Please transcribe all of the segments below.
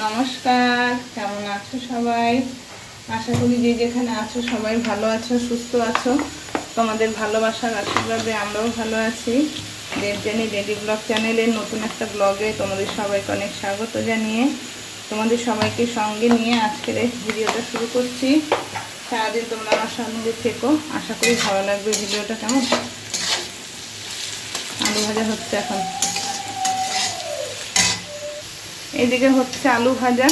নমস্কার, কেমন আছো সবাই? আশা করি যে যেখানে আছো সবাই ভালো আছো, সুস্থ আছো। তোমাদের ভালোবাসার আশীর্বাদে আমরাও ভালো আছি। দেবযানী ডেলি ব্লগ চ্যানেলের নতুন একটা ব্লগে তোমাদের সবাইকে অনেক স্বাগত জানিয়ে তোমাদের সবাইকে সঙ্গে নিয়ে আজকের এই ভিডিওটা শুরু করছি। সারাদিন তোমরা আমার সঙ্গে থেকো, আশা করি ভালো লাগবে ভিডিওটা। কেমন আলু ভাজা হচ্ছে এখন, এইদিকে হচ্ছে আলু ভাজা।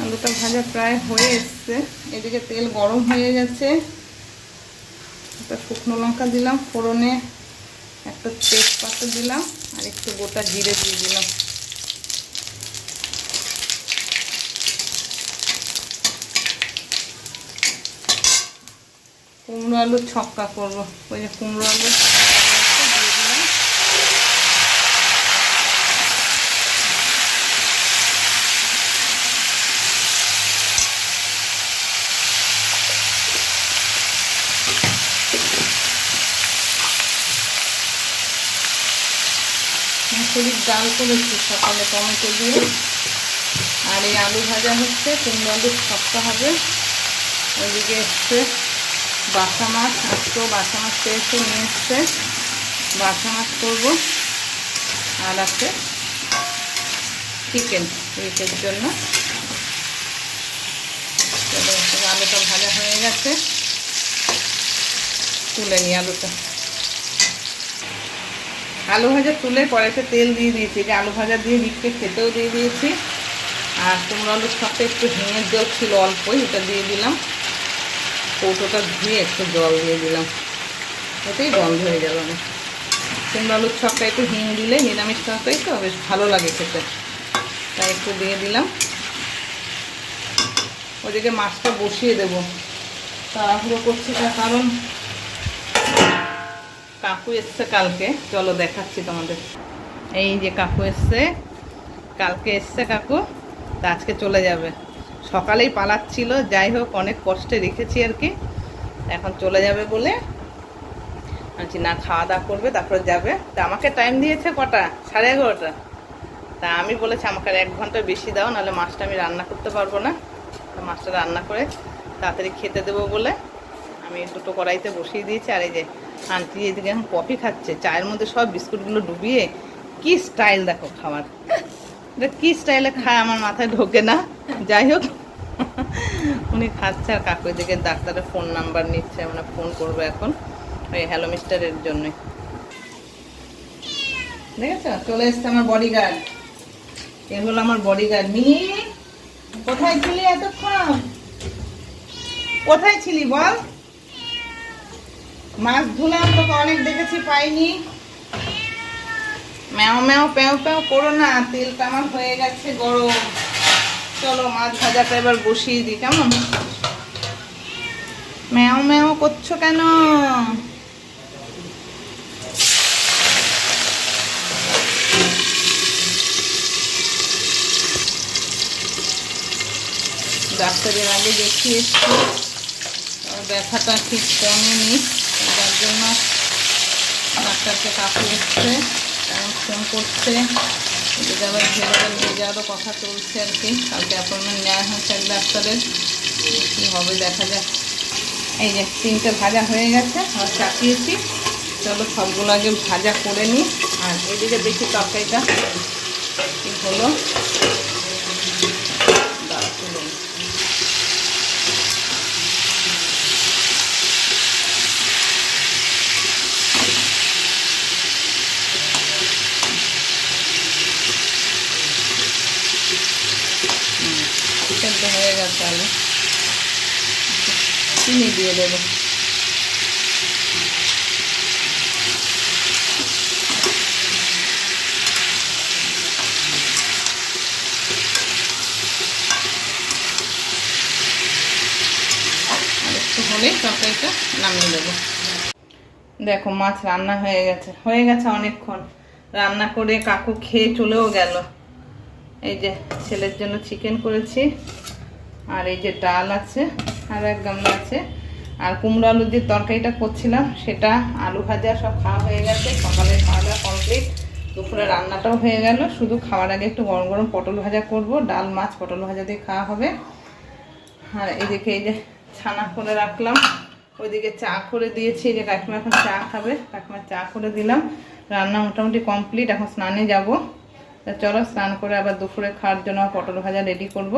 আলুটা ভাজা প্রায় হয়ে এসছে। এদিকে তেল গরম হয়ে গেছে, একটা শুকনো লঙ্কা দিলাম ফোড়নে, একটা তেজপাতা দিলাম আর একটু গোটা জিরে দিয়ে দিলাম। কুমড়ো আলুর ছক্কা করবো, ওই যে কুমড়ো আলু দিয়ে দিলাম। মুসুরির ডাল করেছি সকালে টমেটো দিয়ে, আর এই আলু ভাজা হচ্ছে, কুমড়ো আলুর ছক্কা হবে। ওইদিকে এসছে বাসা মাছ, আজকেও বাসা মাছ পেয়েছে, নিয়ে এসছে, বাসা মাছ করবো। আর আছে চিকেন উইকের জন্য। আলুটা ভাজা হয়ে গেছে, তুলে নিই আলুটা। আলু ভাজা তুলে কড়াইতে তেল দিয়ে দিয়েছি, যে আলু ভাজা দিয়ে রিককে খেতেও দিয়ে দিয়েছি। আর কুমড়ো আলুর ছক্কা একটু হিঙের জল ছিল অল্পই, এটা দিয়ে দিলাম। কৌটোটা ধুয়ে একটু জল দিয়ে দিলাম, এতেই বন্ধ হয়ে যাবে। আমি কুমড়ো আলুর ছক্কা একটু হিং দিলে নিরামিষ তরকারি তো বেশ ভালো লাগে খেতে, তাই একটু দিয়ে দিলাম। ওদিকে মাছটা বসিয়ে দেবো, তাড়াহুড়ো করছি তার কারণ কাকু এসছে কালকে। চলো দেখাচ্ছি তোমাদের। এই যে কাকু এসছে, কালকে এসছে কাকু, তা আজকে চলে যাবে। সকালেই পালাচ্ছিল, যাই হোক অনেক কষ্টে রেখেছি আর কি। এখন চলে যাবে বলে বলছি না, খাওয়া দাওয়া করবে তারপর যাবে। তা আমাকে টাইম দিয়েছে কটা, 11:30। তা আমি বলেছি আমাকে আর 1 ঘন্টা বেশি দাও, নাহলে মাছটা আমি রান্না করতে পারবো না। তা মাছটা রান্না করে তাড়াতাড়ি খেতে দেবো বলে আমি দুটো কড়াইতে বসিয়ে দিয়েছি। আর এই যে আন্টি এদিকে এখন কফি খাচ্ছে, চায়ের মধ্যে সব বিস্কুটগুলো ডুবিয়ে। কি স্টাইল দেখো খাওয়ার, কি স্টাইলে খায় আমার মাথায় ঢোকে না। যাই হোক উনি খাচ্ছে, আর কাকু এদিকে ডাক্তারের ফোন নাম্বার নিচ্ছে, মানে ফোন করবো এখন ওই হ্যালো মিস্টারের জন্যই। দেখেছ চলে এসছে আমার বডিগার্ড। এ হলো আমার বডিগার্ড। মিনি কোথায় ছিলি এতক্ষণ? কোথায় ছিলি বল? মাছ ধুলাম, তোকে অনেক দেখেছি পাইনি। ম্যাও ম্যাও প্যাও প্যাও করো না, তেলটা আমার হয়ে গেছে গরম। চলো মাছ ভাজাটা এবার বসিয়ে দিই। কেমন ম্যাও ম্যাও করছো কেন? ডাক্তারের আগে দেখিয়ে এসছি, ব্যথাটা ঠিক কমেনি, তার জন্য ডাক্তারকে কাকু এসছে, ফোন করছে। এদিকে আবার ভেলোরের নিয়ে যাওয়ারও কথা চলছে আর কি। কালকে অ্যাপয়েন্টমেন্ট নেওয়া হয়েছে এক ডাক্তারের, কী হবে দেখা যাক। এই যে 3টে ভাজা হয়ে গেছে আর চাপিয়েছি। চলো সবগুলো আগে ভাজা করে নিই। আর এদিকে দেখি তরকারিটা কী হলো। হয়ে গেছে, আলু চিনি দিয়ে দেবো। আর একটু হলেই তরকারিটা নামিয়ে দেবো। দেখো মাছ রান্না হয়ে গেছে, অনেকক্ষণ রান্না করে কাকু খেয়ে চলেও গেল। এই যে ছেলের জন্য চিকেন করেছি, আর এই যে ডাল আছে, আর 1 গামলা আছে। আর কুমড়ো আলু দিয়ে তরকারিটা করছিলাম, সেটা আলু ভাজা সব খাওয়া হয়ে গেছে। সকালে খাওয়া দাওয়া কমপ্লিট। দুপুরে রান্নাটাও হয়ে গেল, শুধু খাওয়ার আগে একটু গরম গরম পটল ভাজা করব, ডাল মাছ পটল ভাজা দিয়ে খাওয়া হবে। আর এদিকে এই যে ছানা করে রাখলাম, ওইদিকে চা করে দিয়েছি, যে কাকিমা এখন চা খাবে, কাকিমা চা করে দিলাম। রান্না মোটামুটি কমপ্লিট, এখন স্নানে যাব। তা চলো স্নান করে আবার দুপুরে খাওয়ার জন্য পটল ভাজা রেডি করব।